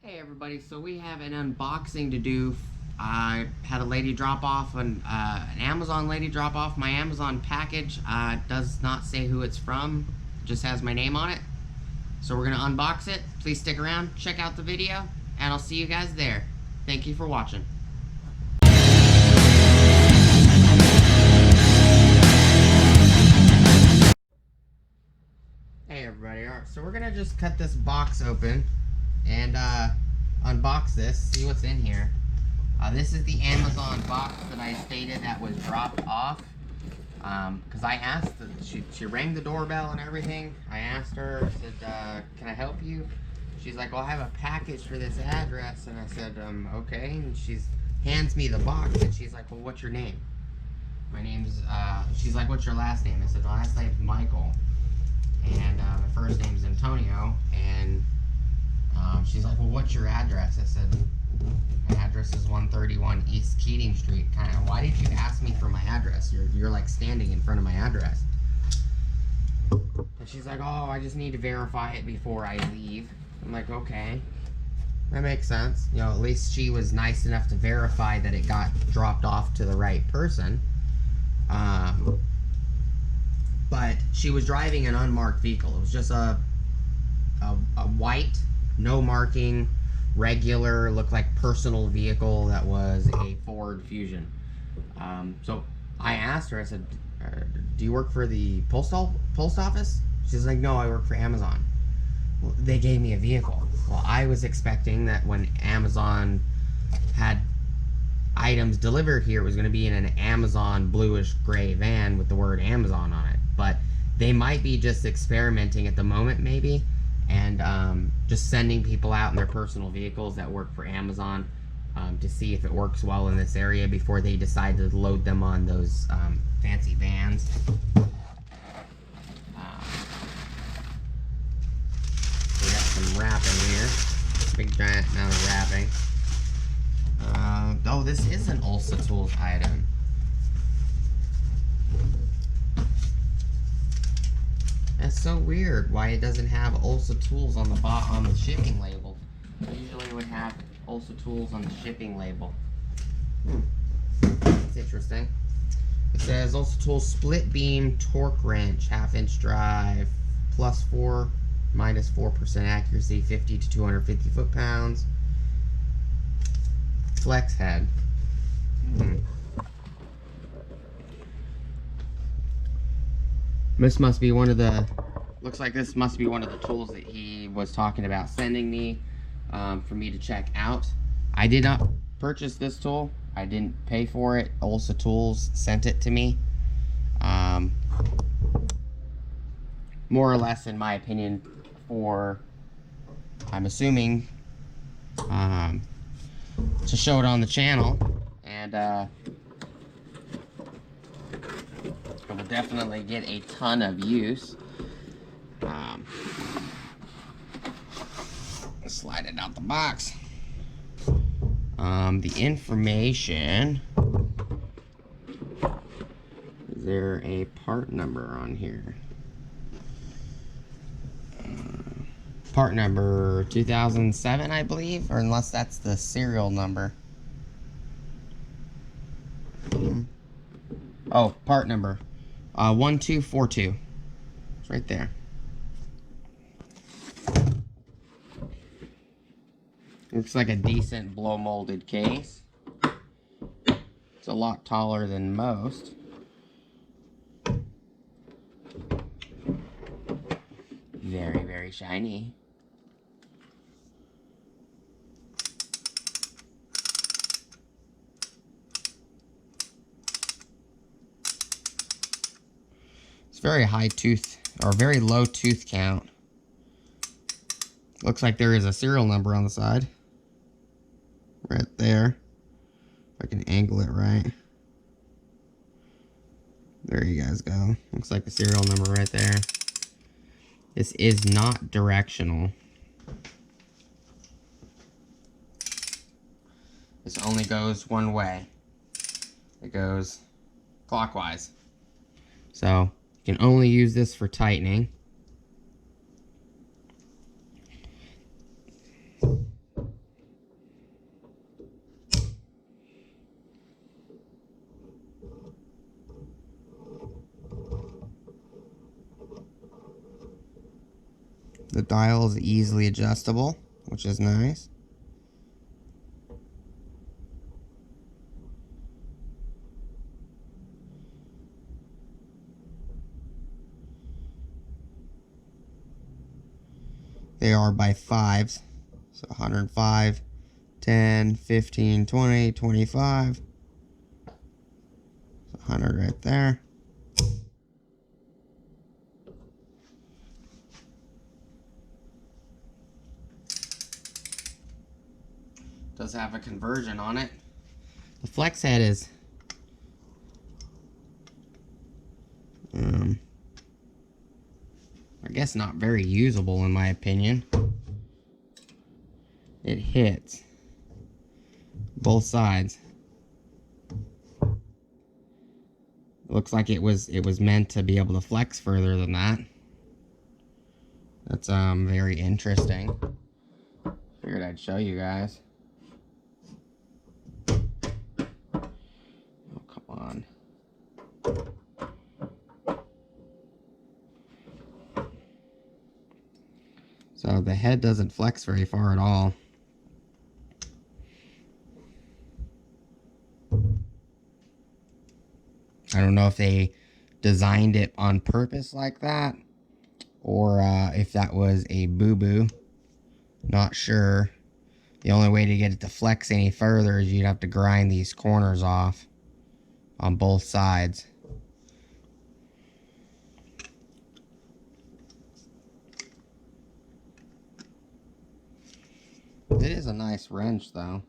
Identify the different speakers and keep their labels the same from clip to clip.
Speaker 1: Hey everybody, so we have an unboxing to do. I had a lady drop off, an Amazon lady drop off my Amazon package. Does not say who it's from, just has my name on it. So we're gonna unbox it. Please stick around, check out the video, and I'll see you guys there. Thank you for watching. Hey everybody, alright, so we're gonna just cut this box open and unbox this, see what's in here. This is the Amazon box that I stated that was dropped off. Because I asked, she rang the doorbell and everything. I asked her, I said, can I help you? She's like, well, I have a package for this address. And I said, okay. And she hands me the box and she's like, well, what's your name? My name's, she's like, what's your last name? I said, my last name's Michael. And my first name's Antonio. And she's like, well, what's your address? I said, my address is 131 East Keating Street. Kind of, why did you ask me for my address? You're like standing in front of my address. And she's like, oh, I just need to verify it before I leave. I'm like, okay, that makes sense. You know, at least she was nice enough to verify that it got dropped off to the right person. But she was driving an unmarked vehicle. It was just a white, no marking, regular, looked like personal vehicle that was a Ford Fusion. So I asked her, I said, do you work for the post office? She's like, no, I work for Amazon. Well, they gave me a vehicle. Well, I was expecting that when Amazon had items delivered here, it was going to be in an Amazon bluish gray van with the word Amazon on it. But they might be just experimenting at the moment, maybe, and just sending people out in their personal vehicles that work for Amazon to see if it works well in this area before they decide to load them on those fancy vans. We got some wrapping here. Big giant amount of wrapping. Oh, this is an Olsa Tools item. That's so weird why it doesn't have Olsa Tools on the shipping label. Usually it would have Olsa Tools on the shipping label. That's interesting. It says Olsa Tools split beam torque wrench, 1/2-inch drive, +4, -4% accuracy, 50 to 250 foot-pounds. Flex head. This must be one of the, looks like this must be one of the tools that he was talking about sending me for me to check out. I did not purchase this tool. I didn't pay for it. Olsa Tools sent it to me. More or less, in my opinion, for, I'm assuming, to show it on the channel. And it will definitely get a ton of use. Slide it out the box. The information. Is there a part number on here? Part number 2007, I believe, or unless that's the serial number. Oh, part number 1242. It's right there. Looks like a decent blow molded case. It's a lot taller than most. Very, very shiny. It's very high tooth, or very low tooth count. Looks like there is a serial number on the side. Right there. If I can angle it right. There you guys go. Looks like the serial number right there. This is not directional. This only goes one way. It goes clockwise. So you can only use this for tightening. The dial is easily adjustable, which is nice. They are by fives. So 105, 10, 15, 20, 25. 100 right there. Does have a conversion on it. The flex head is I guess not very usable in my opinion. It hits both sides. It looks like it was meant to be able to flex further than that. That's very interesting. Figured I'd show you guys. Oh, come on. So the head doesn't flex very far at all. I don't know if they designed it on purpose like that, or if that was a boo-boo. Not sure. The only way to get it to flex any further is you'd have to grind these corners off on both sides. It is a nice wrench, though.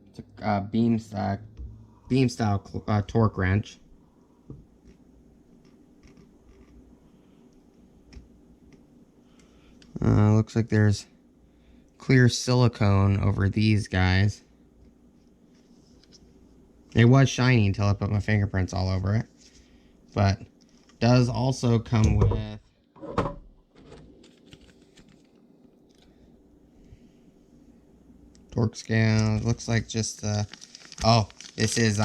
Speaker 1: It's a beam style torque wrench. Looks like there's clear silicone over these guys. It was shiny until I put my fingerprints all over it, but does also come with torque scale. It looks like just oh, this is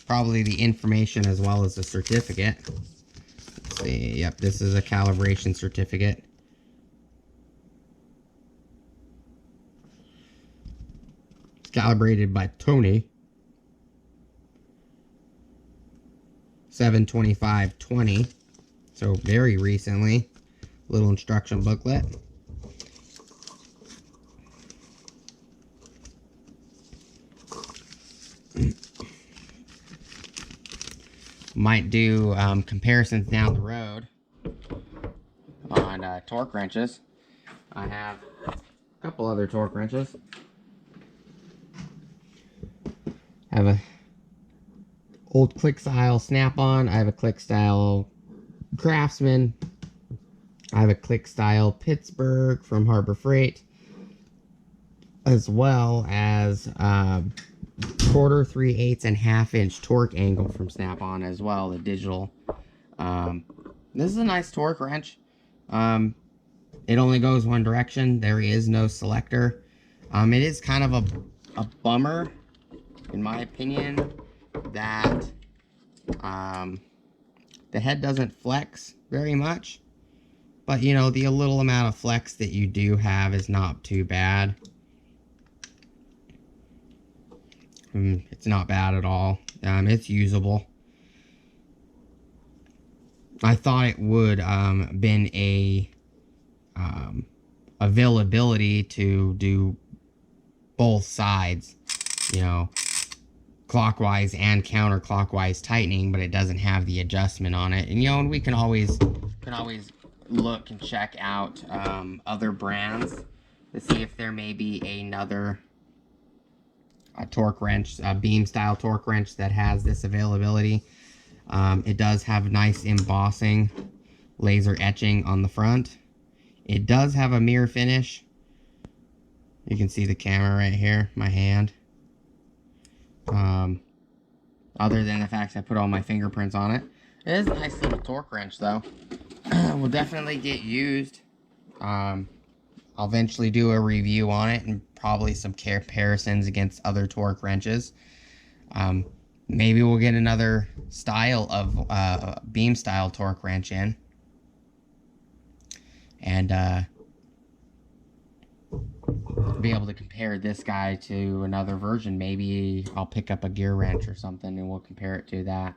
Speaker 1: probably the information as well as the certificate. Let's see. Yep, this is a calibration certificate. It's calibrated by Tony. 7/25/20, so very recently. Little instruction booklet. Might do comparisons down the road on torque wrenches. I have a couple other torque wrenches. I have a old click style Snap-on. I have a click style Craftsman. I have a click style Pittsburgh from Harbor Freight, as well as quarter, 3/8, and half-inch torque angle from Snap-on as well, the digital. This is a nice torque wrench. It only goes one direction. There is no selector. It is kind of a bummer, in my opinion, that the head doesn't flex very much, but you know, the little amount of flex that you do have is not too bad. It's not bad at all. It's usable. I thought it would been a availability to do both sides, you know, clockwise and counterclockwise tightening, but it doesn't have the adjustment on it. And you know, and we can always look and check out other brands to see if there may be another torque wrench, beam style torque wrench that has this availability. It does have nice embossing, laser etching on the front. It does have a mirror finish. You can see the camera right here, my hand. Other than the fact I put all my fingerprints on it. It is a nice little torque wrench though. Will definitely get used. I'll eventually do a review on it and probably some comparisons against other torque wrenches. maybe we'll get another style of beam style torque wrench in. And be able to compare this guy to another version. Maybe I'll pick up a gear wrench or something and we'll compare it to that.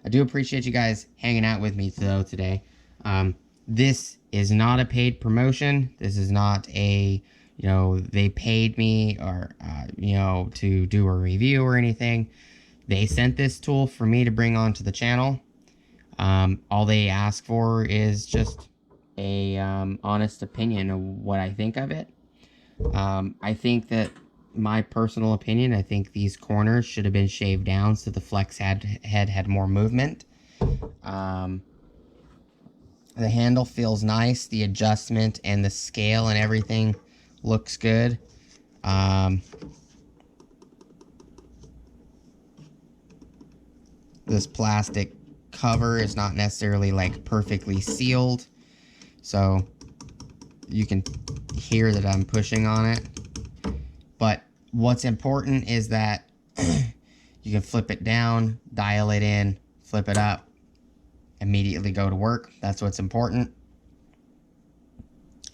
Speaker 1: I do appreciate you guys hanging out with me though today. This is not a paid promotion. This is not a, you know, they paid me or, you know, to do a review or anything. They sent this tool for me to bring onto the channel. All they ask for is just a honest opinion of what I think of it. I think that, my personal opinion, I think these corners should have been shaved down so the flex head had more movement. The handle feels nice. The adjustment and the scale and everything looks good. This plastic cover is not necessarily like perfectly sealed, so you can hear that I'm pushing on it. But what's important is that you can flip it down, dial it in, flip it up, immediately go to work. That's what's important.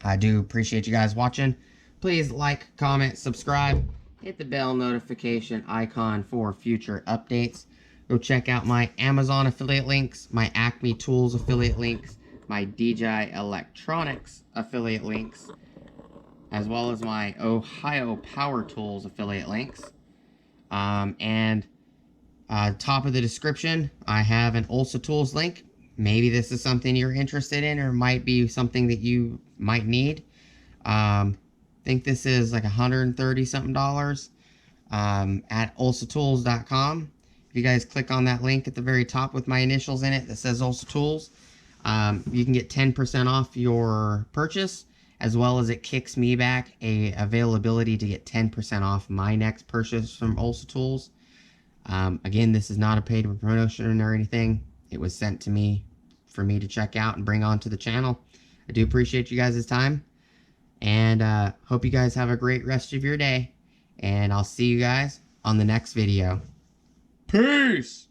Speaker 1: I do appreciate you guys watching. Please like, comment, subscribe, hit the bell notification icon for future updates. Go check out my Amazon affiliate links, my Acme Tools affiliate links, my DJI Electronics affiliate links, as well as my Ohio Power Tools affiliate links. Top of the description, I have an Olsa Tools link. Maybe this is something you're interested in or might be something that you might need. I think this is like $130 something at olsatools.com. If you guys click on that link at the very top with my initials in it that says Olsa Tools, you can get 10% off your purchase, as well as it kicks me back a availability to get 10% off my next purchase from Olsa Tools. Again, this is not a paid promotion or anything. It was sent to me for me to check out and bring onto the channel. I do appreciate you guys' time, and hope you guys have a great rest of your day, and I'll see you guys on the next video. Peace!